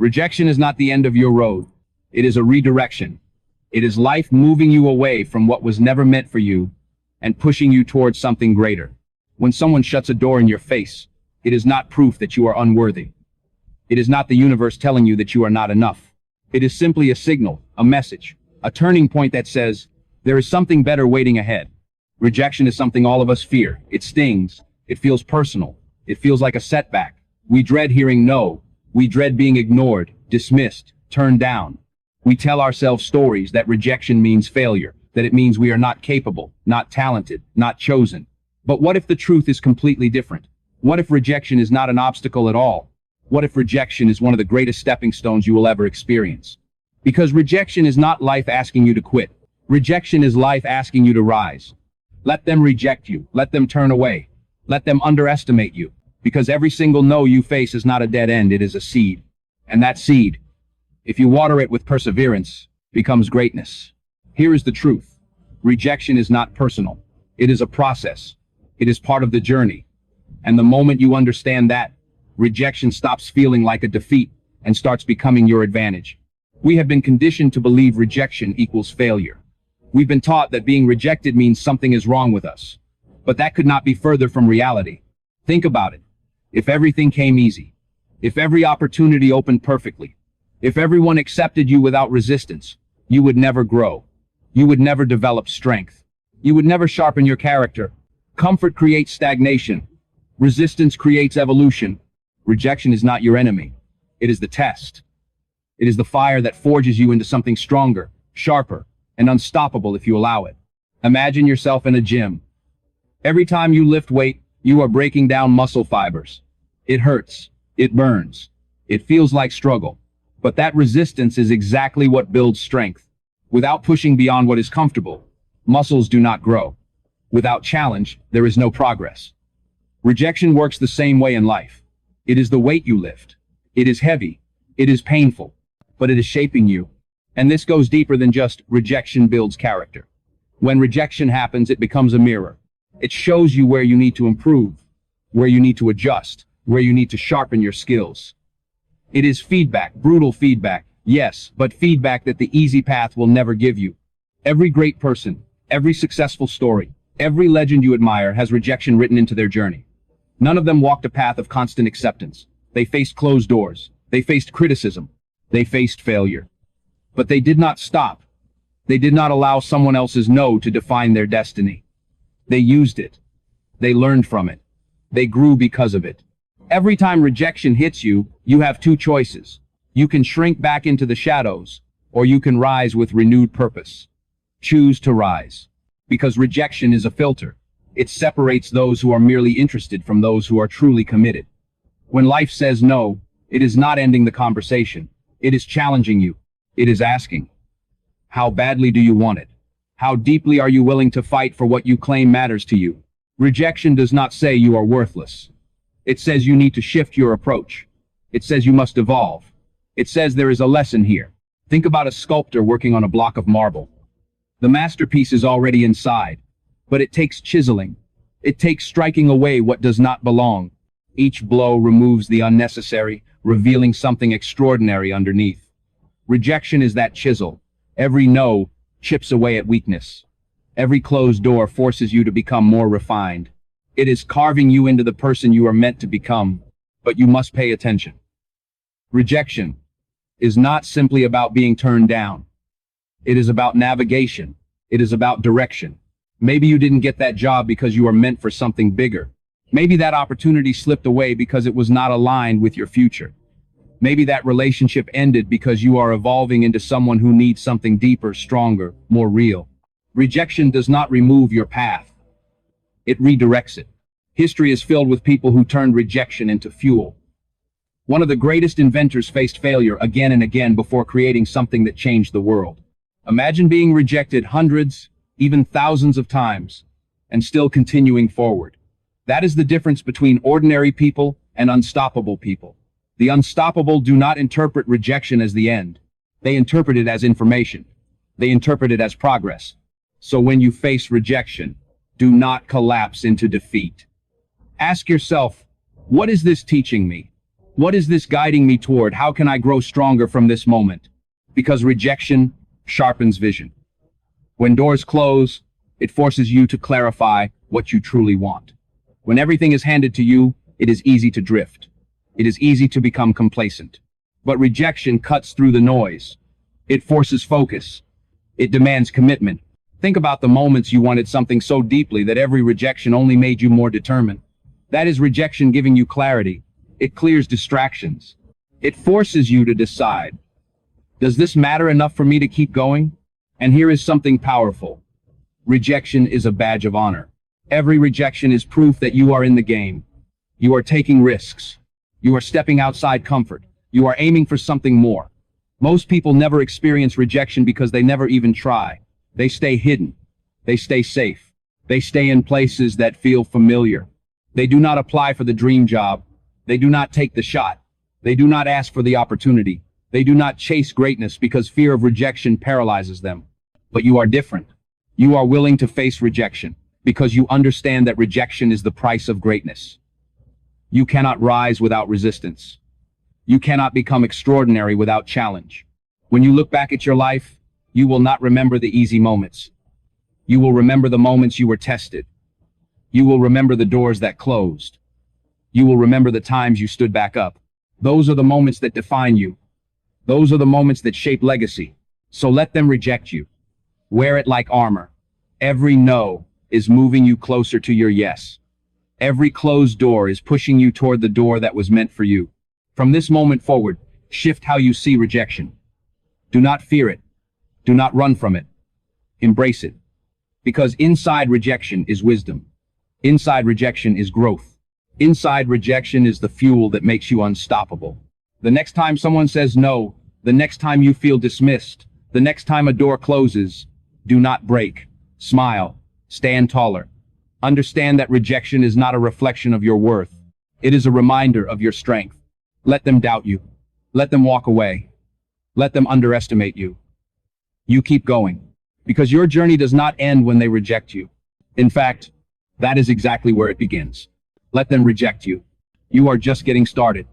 Rejection is not the end of your road. It is a redirection. It is life moving you away from what was never meant for you and pushing you towards something greater. When someone shuts a door in your face, it is not proof that you are unworthy. It is not the universe telling you that you are not enough. It is simply a signal, a message, a turning point that says, there is something better waiting ahead. Rejection is something all of us fear. It stings. It feels personal. It feels like a setback. We dread hearing no. We dread being ignored, dismissed, turned down. We tell ourselves stories that rejection means failure, that it means we are not capable, not talented, not chosen. But what if the truth is completely different? What if rejection is not an obstacle at all? What if rejection is one of the greatest stepping stones you will ever experience? Because rejection is not life asking you to quit. Rejection is life asking you to rise. Let them reject you. Let them turn away. Let them underestimate you. Because every single no you face is not a dead end, it is a seed. And that seed, if you water it with perseverance, becomes greatness. Here is the truth. Rejection is not personal. It is a process. It is part of the journey. And the moment you understand that, rejection stops feeling like a defeat and starts becoming your advantage. We have been conditioned to believe rejection equals failure. We've been taught that being rejected means something is wrong with us. But that could not be further from reality. Think about it. If everything came easy, if every opportunity opened perfectly, if everyone accepted you without resistance, you would never grow. You would never develop strength. You would never sharpen your character. Comfort creates stagnation. Resistance creates evolution. Rejection is not your enemy. It is the test. It is the fire that forges you into something stronger, sharper, and unstoppable if you allow it. Imagine yourself in a gym. Every time you lift weight, you are breaking down muscle fibers. It hurts. It burns. It feels like struggle. But that resistance is exactly what builds strength. Without pushing beyond what is comfortable, muscles do not grow. Without challenge, there is no progress. Rejection works the same way in life. It is the weight you lift. It is heavy. It is painful. But it is shaping you. And this goes deeper than just rejection builds character. When rejection happens, it becomes a mirror. It shows you where you need to improve, where you need to adjust, where you need to sharpen your skills. It is feedback, brutal feedback, yes, but feedback that the easy path will never give you. Every great person, every successful story, every legend you admire has rejection written into their journey. None of them walked a path of constant acceptance. They faced closed doors. They faced criticism. They faced failure. But they did not stop. They did not allow someone else's no to define their destiny. They used it. They learned from it. They grew because of it. Every time rejection hits you, you have two choices. You can shrink back into the shadows, or you can rise with renewed purpose. Choose to rise. Because rejection is a filter. It separates those who are merely interested from those who are truly committed. When life says no, it is not ending the conversation. It is challenging you. It is asking, how badly do you want it? How deeply are you willing to fight for what you claim matters to you? Rejection does not say you are worthless. It says you need to shift your approach. It says you must evolve. It says there is a lesson here. Think about a sculptor working on a block of marble. The masterpiece is already inside, but it takes chiseling. It takes striking away what does not belong. Each blow removes the unnecessary, revealing something extraordinary underneath. Rejection is that chisel. Every no chips away at weakness. Every closed door forces you to become more refined. It is carving you into the person you are meant to become, but you must pay attention. Rejection is not simply about being turned down. It is about navigation. It is about direction. Maybe you didn't get that job because you are meant for something bigger. Maybe that opportunity slipped away because it was not aligned with your future. Maybe that relationship ended because you are evolving into someone who needs something deeper, stronger, more real. Rejection does not remove your path. It redirects it. History is filled with people who turned rejection into fuel. One of the greatest inventors faced failure again and again before creating something that changed the world. Imagine being rejected hundreds, even thousands of times, and still continuing forward. That is the difference between ordinary people and unstoppable people. The unstoppable do not interpret rejection as the end. They interpret it as information. They interpret it as progress. So when you face rejection, do not collapse into defeat. Ask yourself, what is this teaching me? What is this guiding me toward? How can I grow stronger from this moment? Because rejection sharpens vision. When doors close, it forces you to clarify what you truly want. When everything is handed to you, it is easy to drift. It is easy to become complacent. But rejection cuts through the noise. It forces focus. It demands commitment. Think about the moments you wanted something so deeply that every rejection only made you more determined. That is rejection giving you clarity. It clears distractions. It forces you to decide. Does this matter enough for me to keep going? And here is something powerful. Rejection is a badge of honor. Every rejection is proof that you are in the game. You are taking risks. You are stepping outside comfort. You are aiming for something more. Most people never experience rejection because they never even try. They stay hidden. They stay safe. They stay in places that feel familiar. They do not apply for the dream job. They do not take the shot. They do not ask for the opportunity. They do not chase greatness because fear of rejection paralyzes them. But you are different. You are willing to face rejection because you understand that rejection is the price of greatness. You cannot rise without resistance. You cannot become extraordinary without challenge. When you look back at your life, you will not remember the easy moments. You will remember the moments you were tested. You will remember the doors that closed. You will remember the times you stood back up. Those are the moments that define you. Those are the moments that shape legacy. So let them reject you. Wear it like armor. Every no is moving you closer to your yes. Every closed door is pushing you toward the door that was meant for you. From this moment forward, shift how you see rejection. Do not fear it. Do not run from it. Embrace it. Because inside rejection is wisdom. Inside rejection is growth. Inside rejection is the fuel that makes you unstoppable. The next time someone says no, the next time you feel dismissed, the next time a door closes, do not break. Smile. Stand taller. Understand that rejection is not a reflection of your worth. It is a reminder of your strength. Let them doubt you. Let them walk away. Let them underestimate you. You keep going. Because your journey does not end when they reject you. In fact, that is exactly where it begins. Let them reject you. You are just getting started.